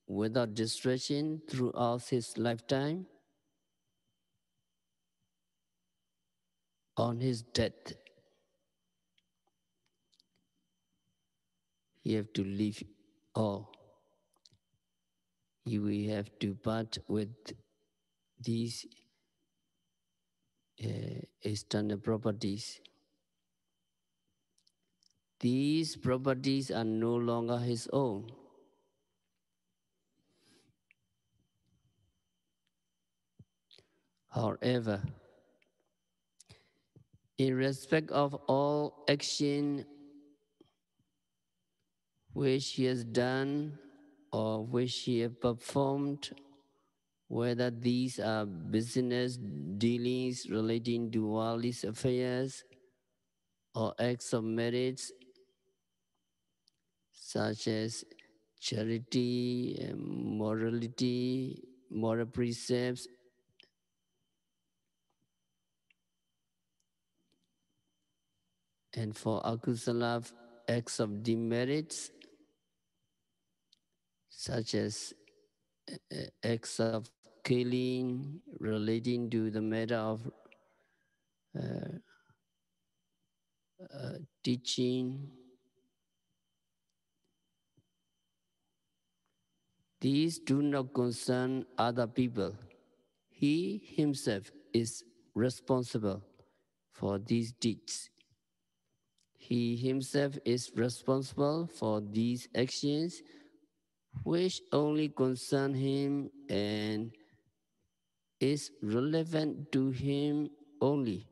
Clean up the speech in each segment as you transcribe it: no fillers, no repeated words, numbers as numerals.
without distraction throughout his lifetime. On his death, he have to leave all. He will have to part with these external properties. These properties are no longer his own. However, in respect of all action which he has done or which he has performed, whether these are business dealings relating to worldly affairs or acts of merit such as charity, morality, moral precepts, and for akusala acts of demerits such as acts of killing relating to the matter of teaching. These do not concern other people. He himself is responsible for these deeds. He himself is responsible for these actions which only concern him and is relevant to him only.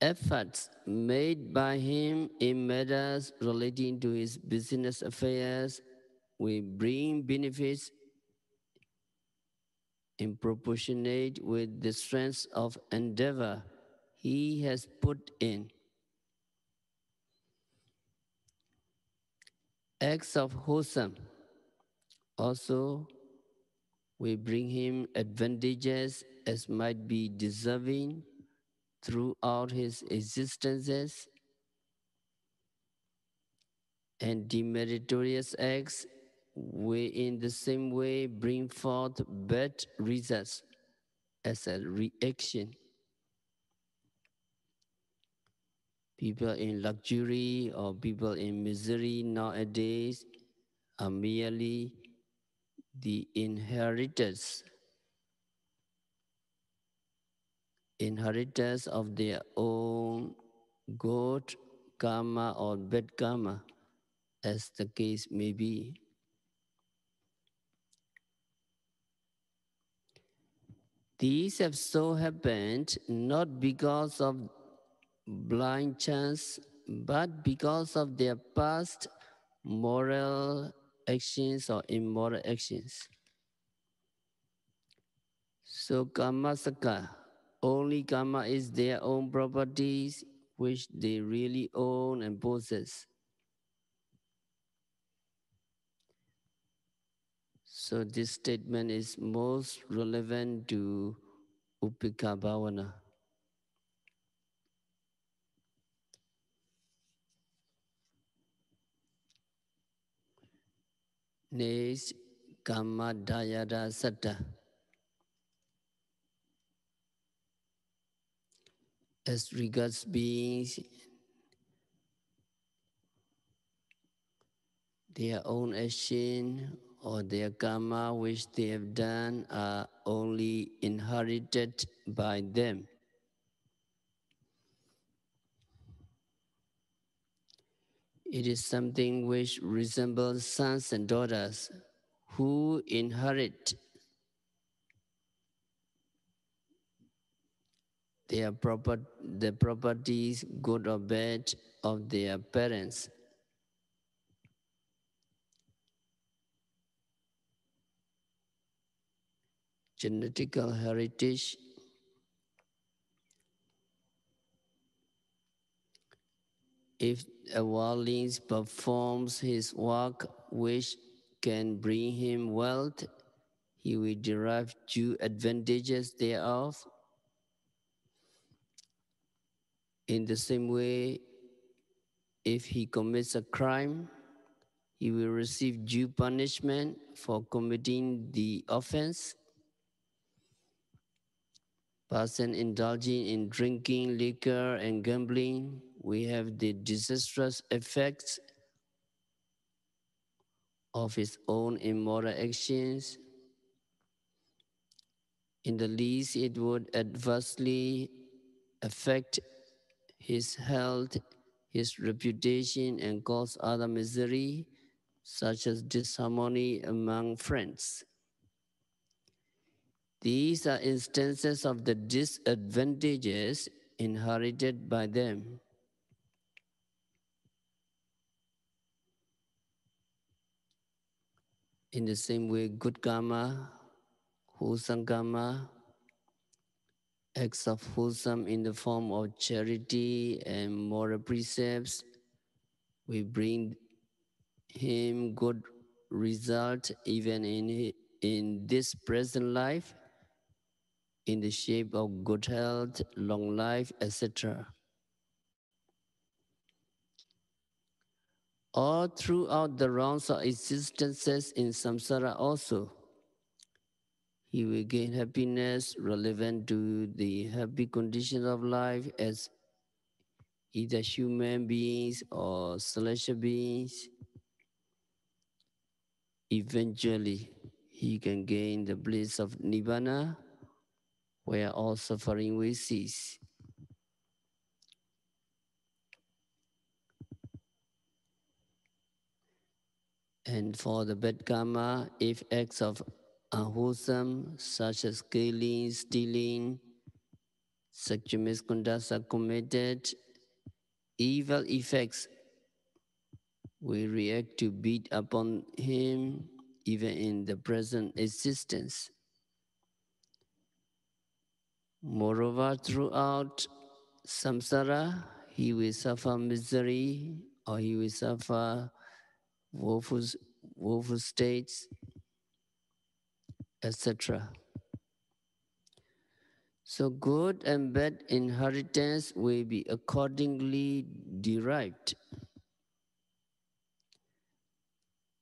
Efforts made by him in matters relating to his business affairs will bring benefits in proportionate with the strength of endeavor he has put in. Acts of wholesome also will bring him advantages as might be deserving throughout his existences, and demeritorious acts will in the same way bring forth bad results as a reaction. People in luxury or people in misery nowadays are merely the inheritors of their own good karma or bad karma, as the case may be. These have so happened not because of blind chance, but because of their past moral actions or immoral actions. So karma saka, only karma is their own properties which they really own and possess. So this statement is most relevant to Upekkha Bhavana. Next, Kama Dayada Satta. As regards beings, their own action or their karma which they have done are only inherited by them. It is something which resembles sons and daughters who inherit the properties, good or bad, of their parents. Genetical heritage. If a worldling performs his work which can bring him wealth, he will derive due advantages thereof. In the same way, if he commits a crime, he will receive due punishment for committing the offense. Person indulging in drinking, liquor, and gambling, we have the disastrous effects of his own immoral actions. In the least, it would adversely affect his health, his reputation, and cause other misery, such as disharmony among friends. These are instances of the disadvantages inherited by them. In the same way, good karma, wholesome karma, acts of wholesome in the form of charity and moral precepts, we bring him good result even in this present life, in the shape of good health, long life, etc. All throughout the rounds of existences in samsara also, he will gain happiness relevant to the happy conditions of life as either human beings or celestial beings. Eventually, he can gain the bliss of Nibbana, where all suffering will cease. And for the bad karma, if acts of unwholesome, such as killing, stealing, sexual misconduct are committed, evil effects will react to beat upon him even in the present existence. Moreover, throughout samsara, he will suffer misery or he will suffer woeful states, etc. So good and bad inheritance will be accordingly derived.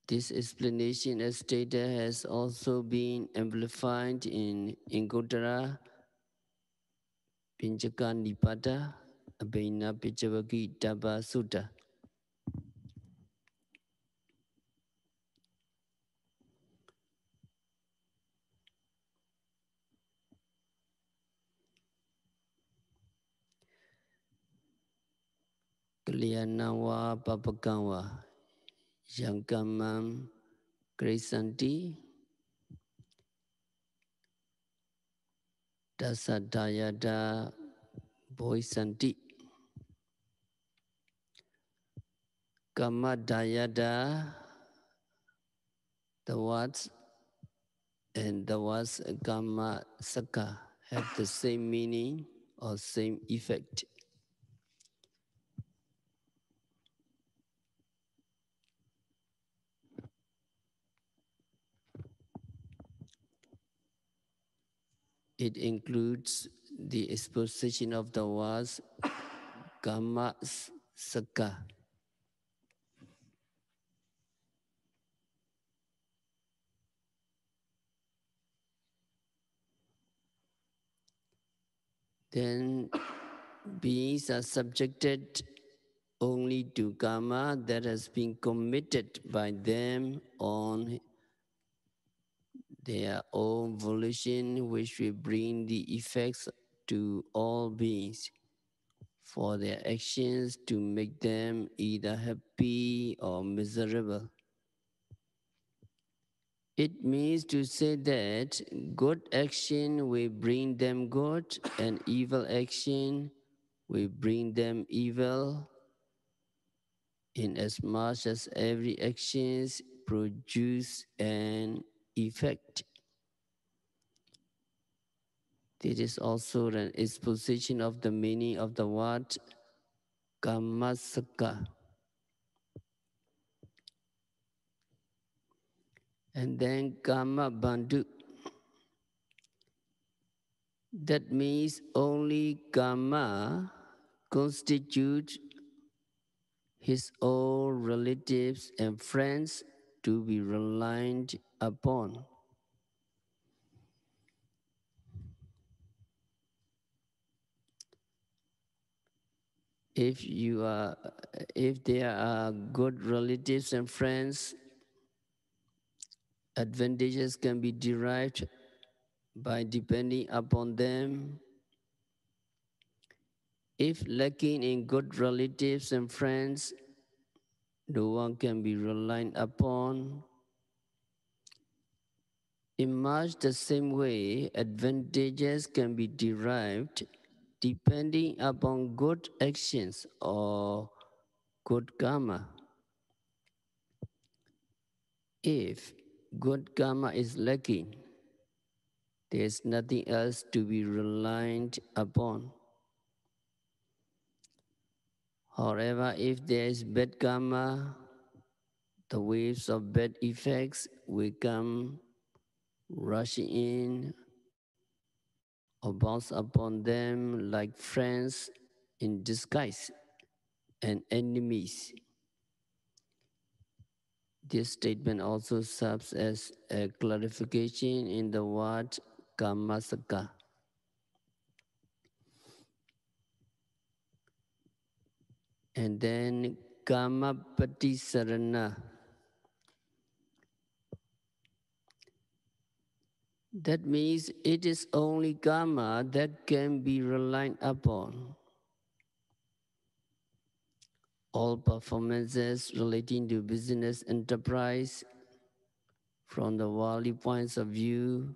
This explanation, as stated, has also been amplified in Ingottara Pinchaka Nipada Abhina Pichavaki Dabba Sutta. Kalyanawa Papakawa Yankamam Krisanti Dasadayada Boisanti Kamadayada, the words and the words Kama Saka have the same meaning or same effect. It includes the exposition of the words Kama Saka. Then beings are subjected only to karma that has been committed by them on their own volition, which will bring the effects to all beings for their actions to make them either happy or miserable. It means to say that good action will bring them good and evil action will bring them evil, in as much as every action produces an effect. This is also an exposition of the meaning of the word Kammasaka. And then Kama Bandhu. That means only Kama constitutes his own relatives and friends to be relied upon. If there are good relatives and friends, advantages can be derived by depending upon them. If lacking in good relatives and friends, no one can be relied upon. In much the same way, advantages can be derived depending upon good actions or good karma. If good karma is lacking, there is nothing else to be relied upon. However, if there is bad karma, the waves of bad effects will come rushing in or bounce upon them like friends in disguise and enemies. This statement also serves as a clarification in the word kamasaka. And then kamapati sarana. That means it is only karma that can be relied upon. All performances relating to business enterprise from the worldly points of view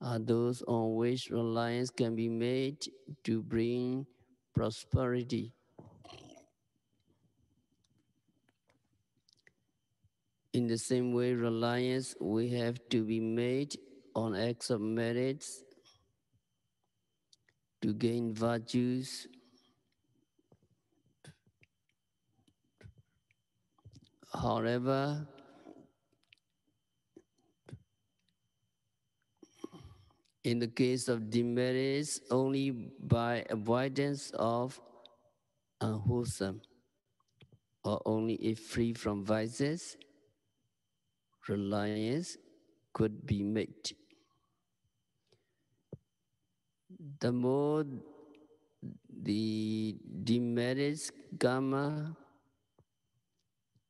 are those on which reliance can be made to bring prosperity. In the same way, reliance will have to be made on acts of merits to gain virtues. However, in the case of demerits, only by avoidance of unwholesome, or only if free from vices, reliance could be made. The more the demerits karma,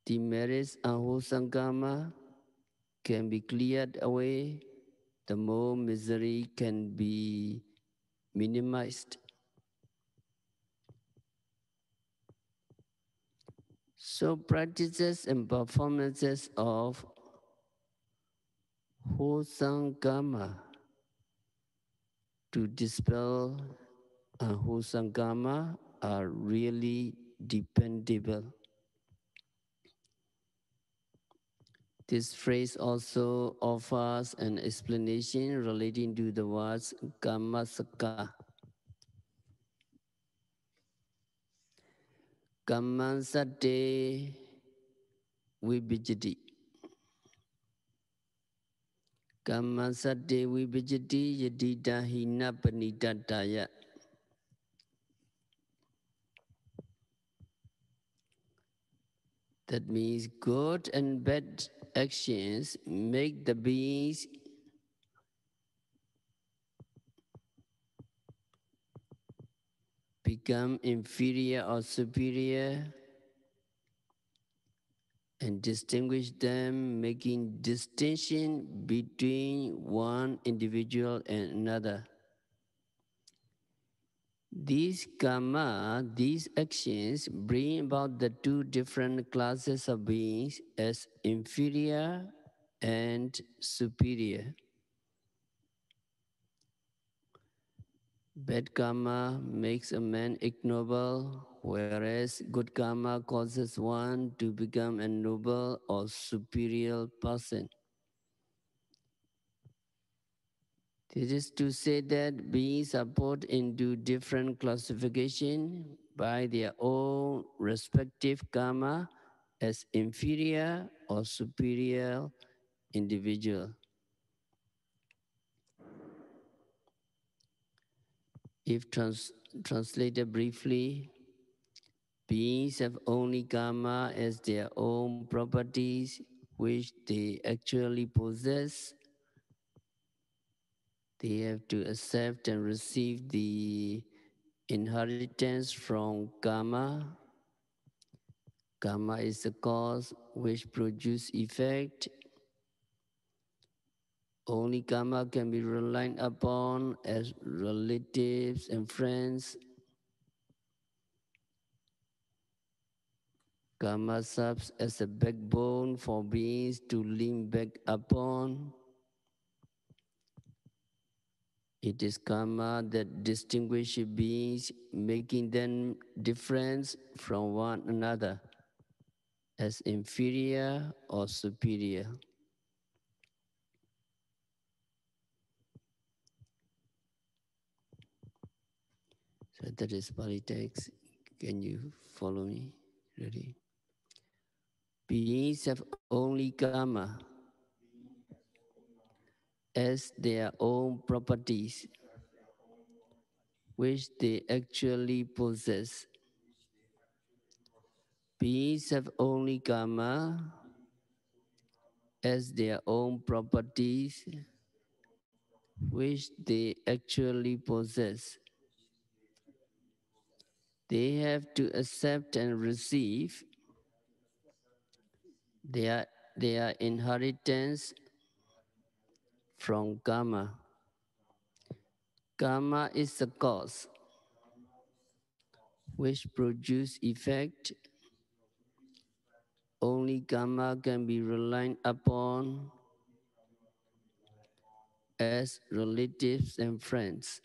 demerits unwholesome karma can be cleared away, the more misery can be minimized. So practices and performances of wholesome karma to dispel unwholesome karma are really dependable. This phrase also offers an explanation relating to the words kamasaka. Kamansate vibhijati. Kamansate vibhijati yadita hina panitataya. That means good and bad actions make the beings become inferior or superior and distinguish them, making distinction between one individual and another. These karma, these actions bring about the two different classes of beings as inferior and superior. Bad karma makes a man ignoble, whereas good karma causes one to become a noble or superior person. This is to say that beings are put into different classification by their own respective karma as inferior or superior individual. If translated briefly, Beings have only karma as their own properties, which they actually possess. They have to accept and receive the inheritance from karma. Karma is the cause which produces effect. Only karma can be relied upon as relatives and friends. Karma serves as a backbone for beings to lean back upon. It is karma that distinguishes beings, making them different from one another as inferior or superior. So that is Pali text. Can you follow me? Ready? Beings have only karma as their own properties, which they actually possess. Beings have only karma as their own properties, which they actually possess. They have to accept and receive their, their inheritance from karma. Karma is the cause which produces effect. Only karma can be relied upon as relatives and friends.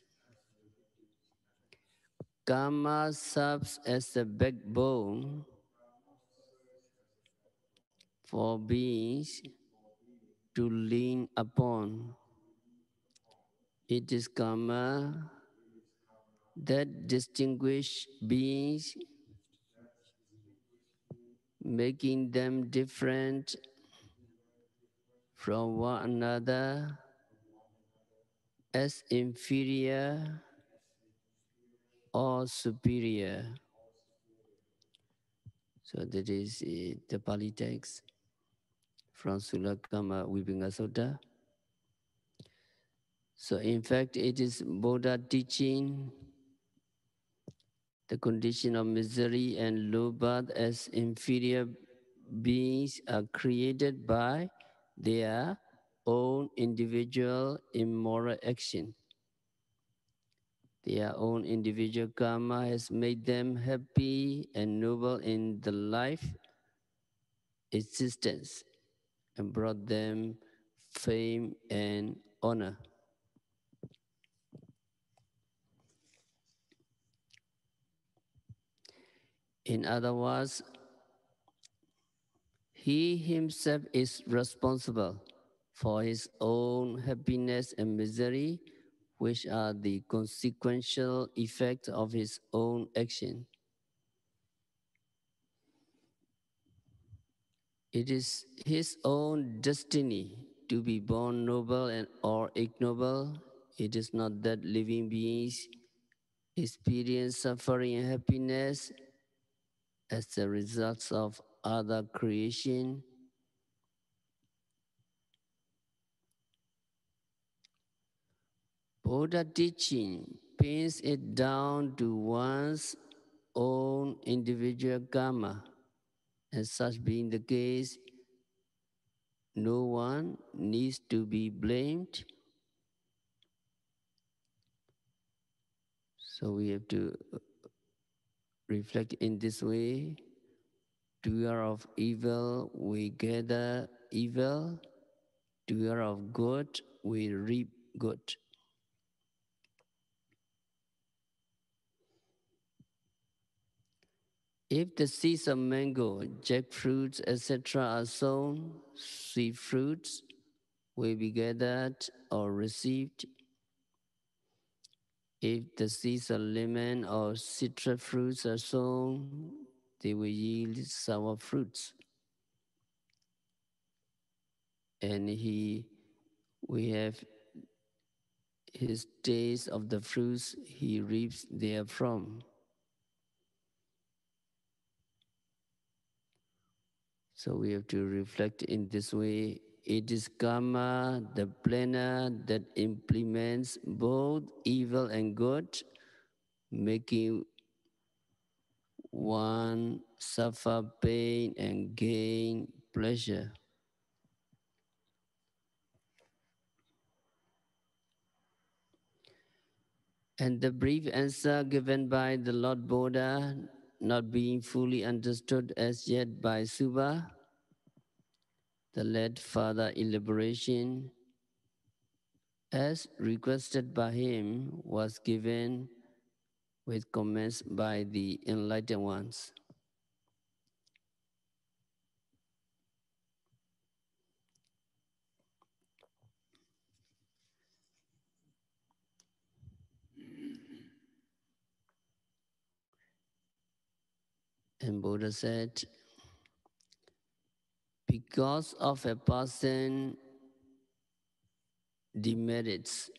Karma serves as the backbone for beings to lean upon. It is karma that distinguishes beings, making them different from one another as inferior or superior. So that is the Pali text from Sulakama Vibhanga Sutta. So in fact, it is Buddha teaching the condition of misery and low birth as inferior beings are created by their own individual immoral action. Their own individual karma has made them happy and noble in the life existence and brought them fame and honor. In other words, he himself is responsible for his own happiness and misery, which are the consequential effects of his own action. It is his own destiny to be born noble and or ignoble. It is not that living beings experience suffering and happiness as the results of other creation. Buddha teaching pins it down to one's own individual karma. And such being the case, no one needs to be blamed. So we have to reflect in this way. Doer of evil, we gather evil. Doer of good, we reap good. If the seeds of mango, jackfruits, etc. are sown, sweet fruits will be gathered or received. If the seeds of lemon or citrus fruits are sown, they will yield sour fruits. And we have his taste of the fruits he reaps therefrom. So we have to reflect in this way. It is karma, the planner, that implements both evil and good, making one suffer pain and gain pleasure. And the brief answer given by the Lord Buddha, not being fully understood as yet by Suba, the led further elaboration, as requested by him, was given with comments by the enlightened ones. And Buddha said, because of a person demerits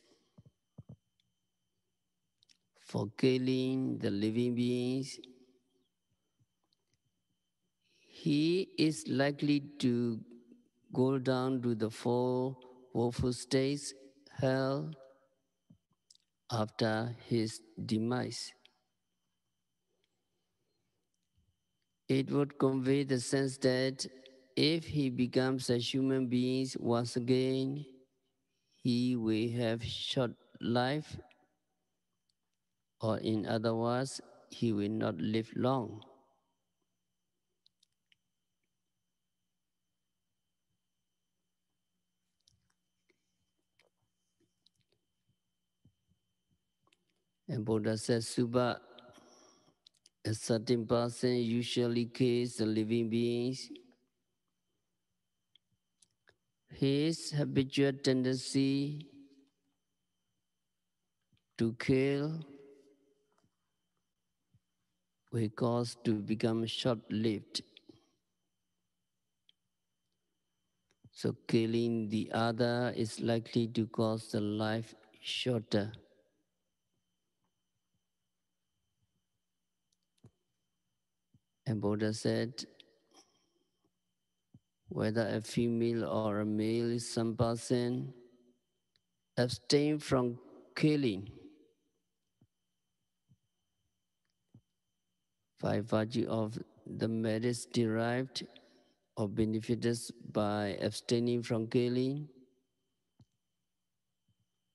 for killing the living beings, he is likely to go down to the four woeful states, hell, after his demise. It would convey the sense that if he becomes a human being once again, he will have short life, or in other words, he will not live long. And Buddha says, Suba, a certain person usually kills the living beings. His habitual tendency to kill will cause to become short-lived. So killing the other is likely to cause the life shorter. And Buddha said, whether a female or a male, some person abstain from killing by virtue of the merits derived or benefited by abstaining from killing.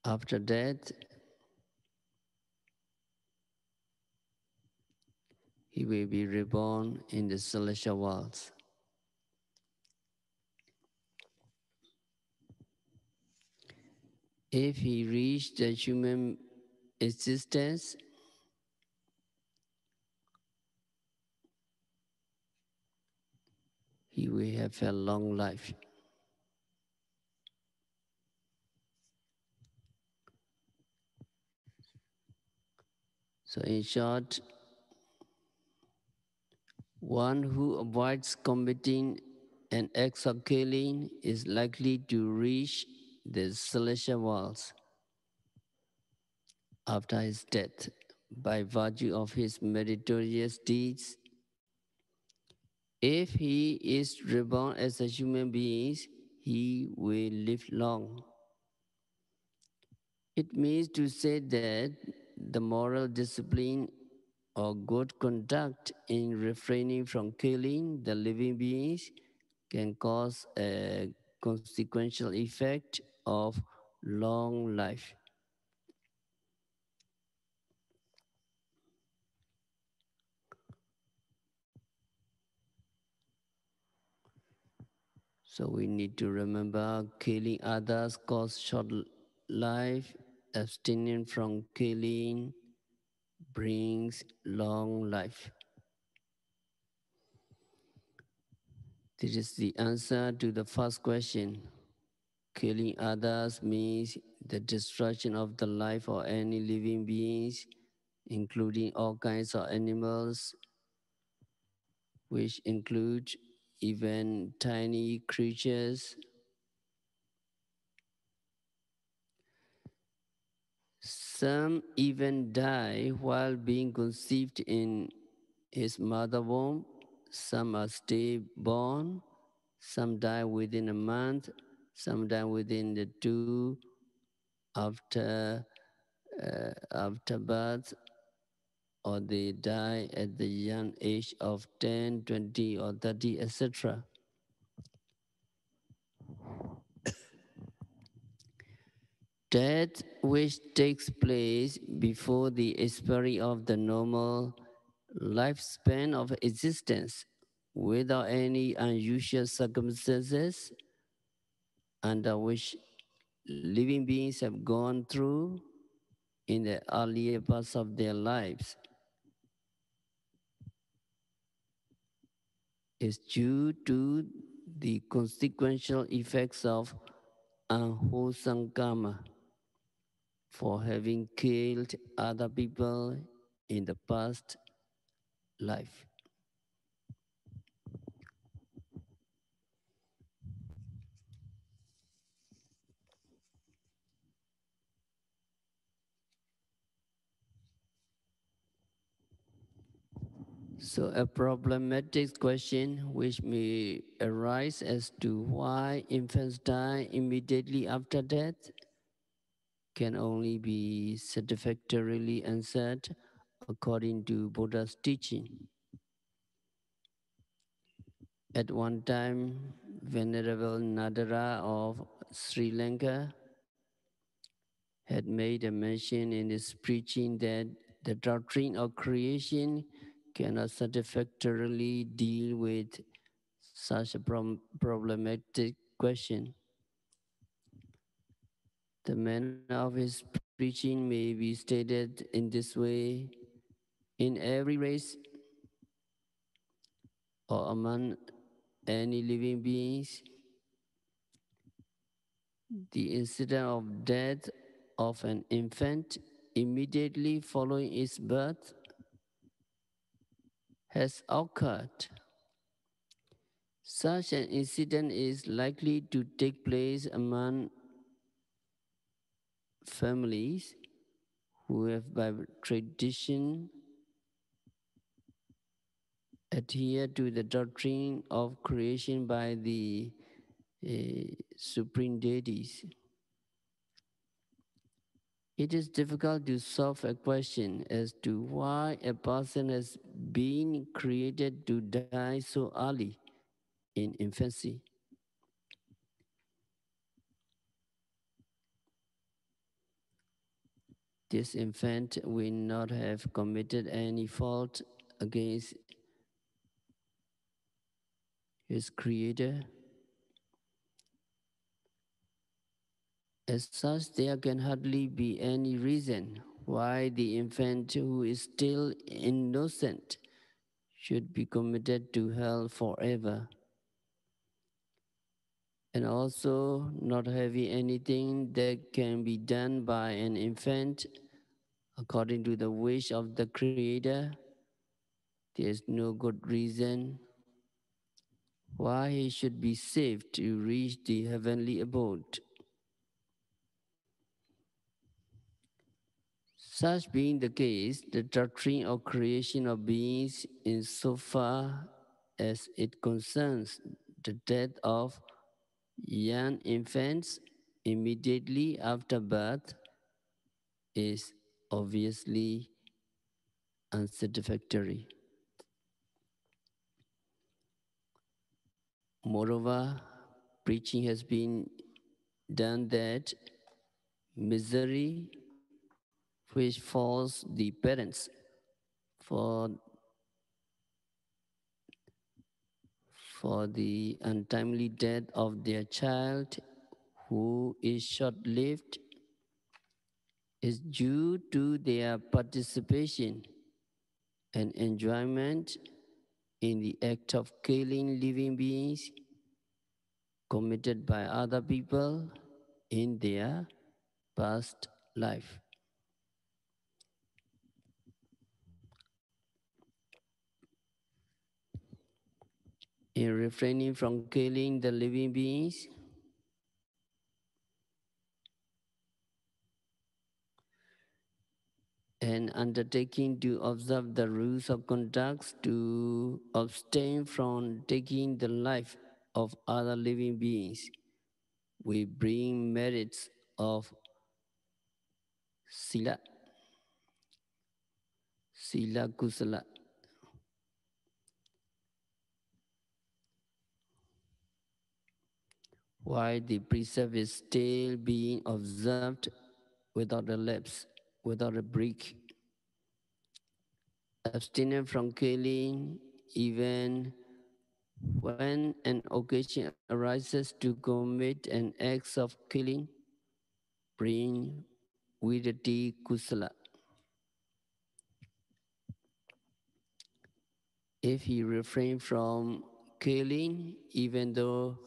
After death, he will be reborn in the celestial worlds. If he reached the human existence, he will have a long life. So in short, one who avoids committing an act of killing is likely to reach the celestial worlds after his death by virtue of his meritorious deeds. If he is reborn as a human being, he will live long. It means to say that the moral discipline or good conduct in refraining from killing the living beings can cause a consequential effect of long life. So we need to remember killing others causes short life, abstaining from killing brings long life. This is the answer to the first question. Killing others means the destruction of the life of any living beings, including all kinds of animals, which include even tiny creatures. Some even die while being conceived in his mother womb. Some are stillborn. Some die within a month, some die within the two after birth, or they die at the young age of 10, 20, or 30, etc. Death, which takes place before the expiry of the normal lifespan of existence, without any unusual circumstances under which living beings have gone through in the earlier parts of their lives, is due to the consequential effects of unwholesome karma for having killed other people in the past life. So a problematic question which may arise as to why infants die immediately after death can only be satisfactorily answered according to Buddha's teaching. At one time, Venerable Nadara of Sri Lanka had made a mention in his preaching that the doctrine of creation cannot satisfactorily deal with such a problematic question. The manner of his preaching may be stated in this way: in every race or among any living beings, the incident of death of an infant immediately following its birth has occurred. Such an incident is likely to take place among families who have by tradition adhere to the doctrine of creation by the supreme deities. It is difficult to solve a question as to why a person has been created to die so early in infancy. This infant will not have committed any fault against his creator. As such, there can hardly be any reason why the infant who is still innocent should be committed to hell forever. And also, not having anything that can be done by an infant according to the wish of the Creator, there is no good reason why he should be saved to reach the heavenly abode. Such being the case, the doctrine of creation of beings, insofar as it concerns the death of young infants immediately after birth, is obviously unsatisfactory. Moreover, preaching has been done that misery which falls the parents for the untimely death of their child who is short-lived is due to their participation and enjoyment in the act of killing living beings committed by other people in their past life. In refraining from killing the living beings, and undertaking to observe the rules of conduct to abstain from taking the life of other living beings. We bring merits of sila, sila kusala. While the precept is still being observed without a lapse, without a break. Abstinent from killing, even when an occasion arises to commit an act of killing, bring vidati kusala. If he refrains from killing, even though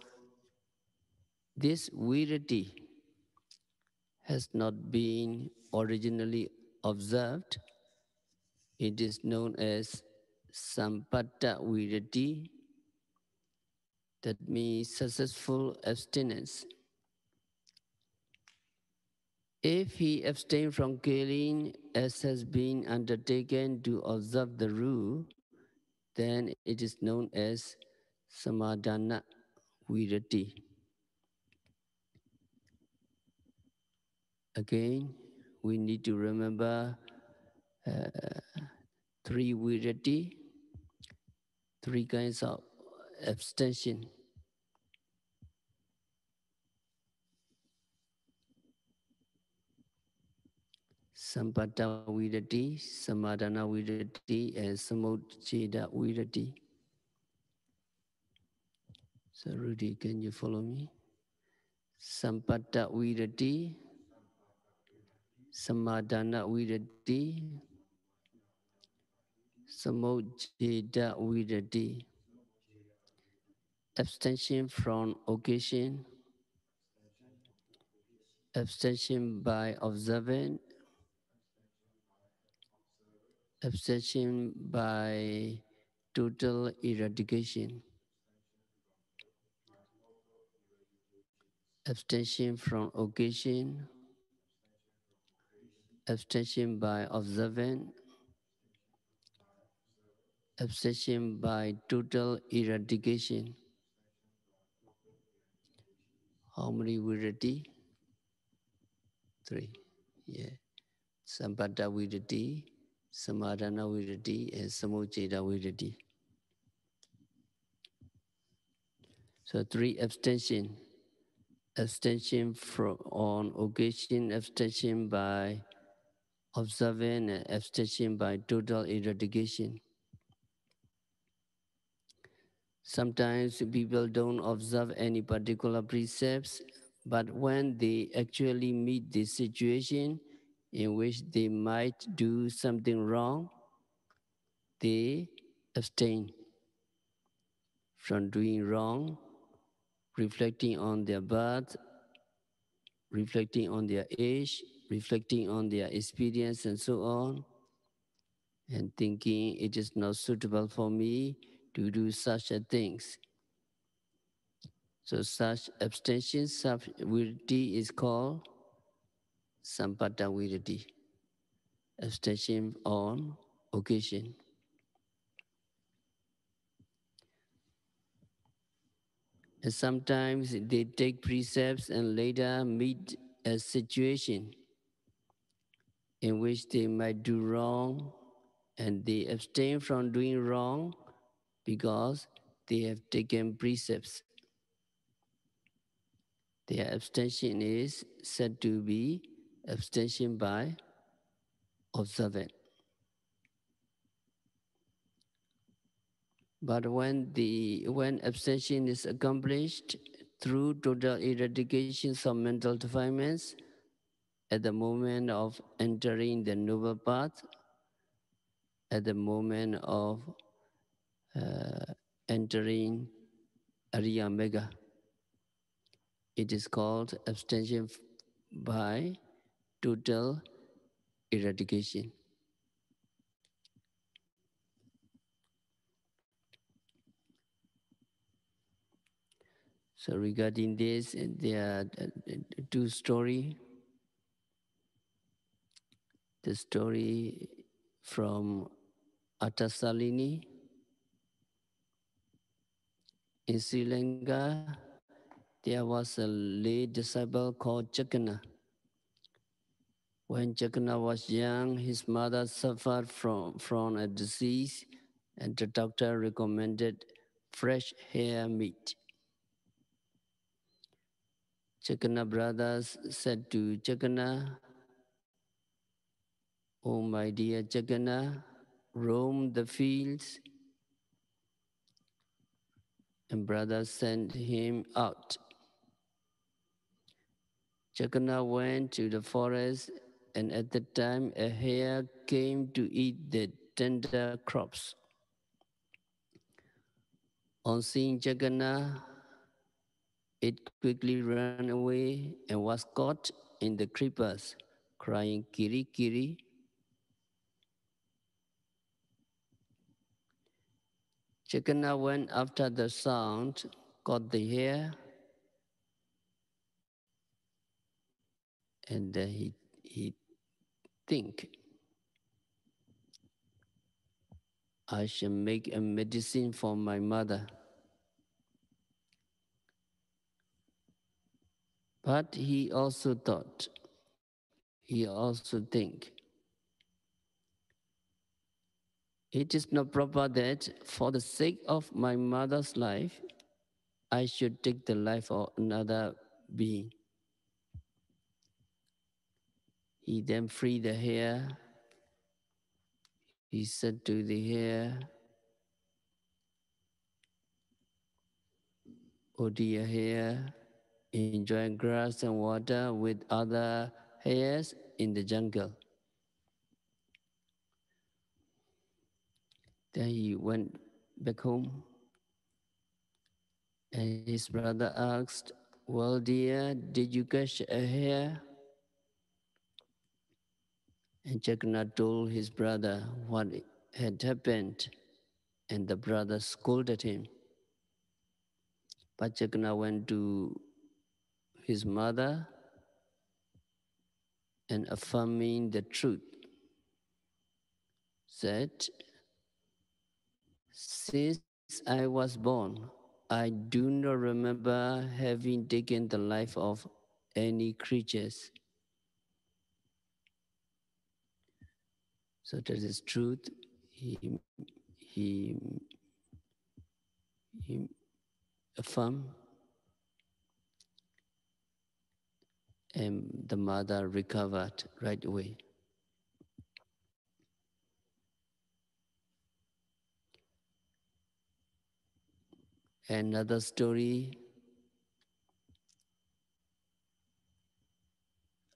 this vidati has not been originally observed, it is known as sampatta vidati, that means successful abstinence. If he abstains from killing as has been undertaken to observe the rule, then it is known as samadhana virati. Again, we need to remember three virati, three kinds of abstention. Sampatta virati, samadhana virati, and samucceda virati. So Rudy, can you follow me? Sampatta virati, samadhana virati, samucceda virati. Abstention from occasion, abstention by observant, abstention by total eradication, abstention from occasion, abstention by observant, abstention by total eradication. How many virati? Three. Yeah. Sampatta virati, samadhana virati, and samucceda virati. So three abstention. Abstention from on occasion, abstention by observant, and abstention by total eradication. Sometimes people don't observe any particular precepts, but when they actually meet the situation in which they might do something wrong, they abstain from doing wrong, reflecting on their birth, reflecting on their age, reflecting on their experience, and so on, and thinking it is not suitable for me to do such a things. So such abstention, such virati is called sampatta virati, abstention on occasion. And sometimes they take precepts and later meet a situation in which they might do wrong, and they abstain from doing wrong because they have taken precepts. Their abstention is said to be abstention by observant. But when abstention is accomplished through total eradication of mental defilements, at the moment of entering the noble path, at the moment of entering Ariya Mega, it is called abstention by total eradication. So regarding this, there are two stories. The story from Atasalini In Sri Lanka, there was a lay disciple called Jagannath. When Jagannath was young, his mother suffered from a disease, and the doctor recommended fresh hare meat. Jagannath brothers said to Jagannath, "Oh my dear Jagannath, roam the fields." And brothers sent him out. Jagannath went to the forest, and at that time a hare came to eat the tender crops. On seeing Jagannath, it quickly ran away and was caught in the creepers, crying "Kiri, Kiri." Jagannath went after the sound, caught the hare, and then he think, "I shall make a medicine for my mother." But he also thought, he also think, "It is not proper that for the sake of my mother's life, I should take the life of another being." He then freed the hare. He said to the hare, "O dear hare, enjoy grass and water with other hares in the jungle." Then he went back home, and his brother asked, "Well, dear, did you catch a hare?" And Jagannath told his brother what had happened, and the brother scolded him. But Jagannath went to his mother and affirming the truth, said, "Since I was born, I do not remember having taken the life of any creatures." So that is truth. He affirmed, and the mother recovered right away. Another story,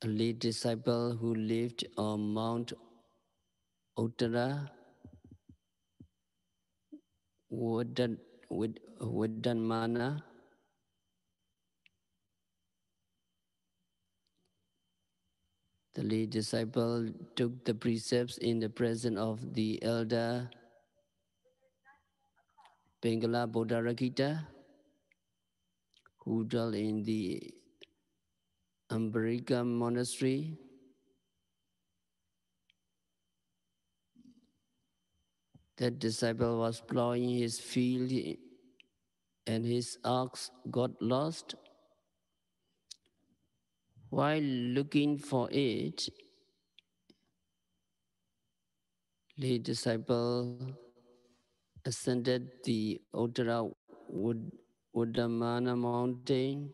a late disciple who lived on Mount Uttara Vedamana. The late disciple took the precepts in the presence of the elder Bengala Bodharakita, who dwelt in the Ambarika monastery. That disciple was plowing his field and his ox got lost. While looking for it, the disciple ascended the Uttara Udamana mountain,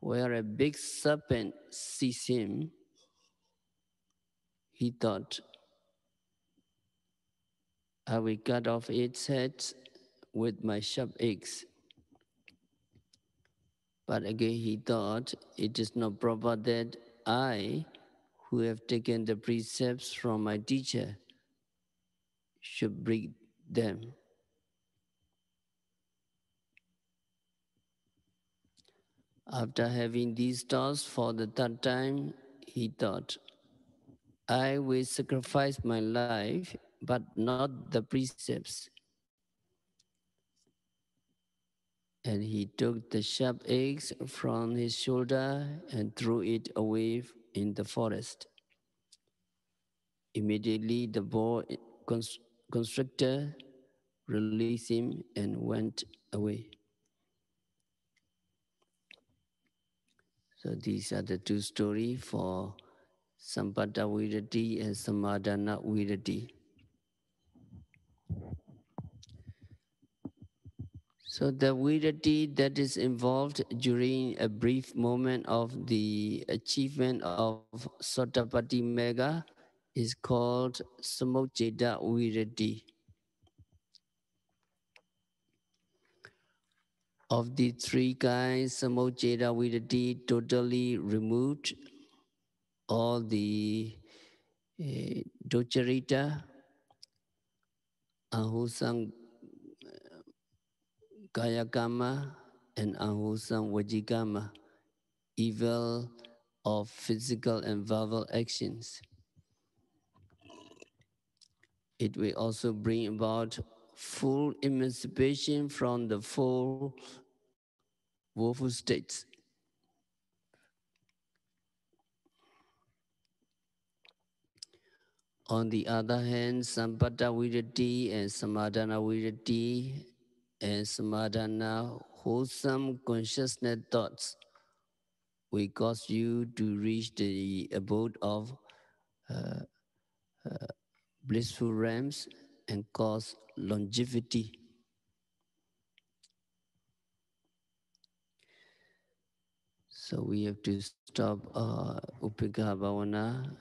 where a big serpent seized him. He thought, "I will cut off its head with my sharp axe." But again he thought, "It is not proper that I, who have taken the precepts from my teacher, should break them." After having these thoughts for the third time, he thought, "I will sacrifice my life, but not the precepts." And he took the sharp axe from his shoulder and threw it away in the forest. Immediately the bow constrictor released him, and went away. So these are the two stories for Sampata Virati and Samadhana Virati. So the virati that is involved during a brief moment of the achievement of Sotapati Mega is called Samocheda Virati. Of the three kinds, Samocheda Virati totally removed all the Docharita, Ahusam Kayakama, and Ahusam Vajikama, evil of physical and verbal actions. It will also bring about full emancipation from the four woeful states. On the other hand, Sampata Virati and Samadhana Virati and Samadhana wholesome consciousness thoughts will cause you to reach the abode of uh, blissful realms and cause longevity. So we have to stop Upekkha Bhavana.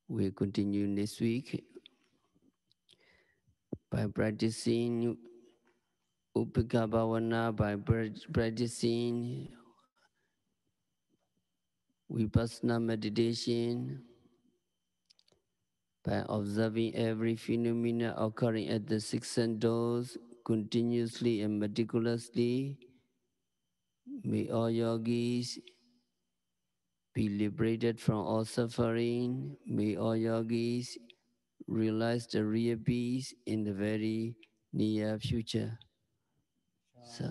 We'll continue next week by practicing Upekkha Bhavana, by practicing Vipassana meditation, by observing every phenomena occurring at the six sense doors continuously and meticulously. May all yogis be liberated from all suffering. May all yogis realize the real peace in the very near future. So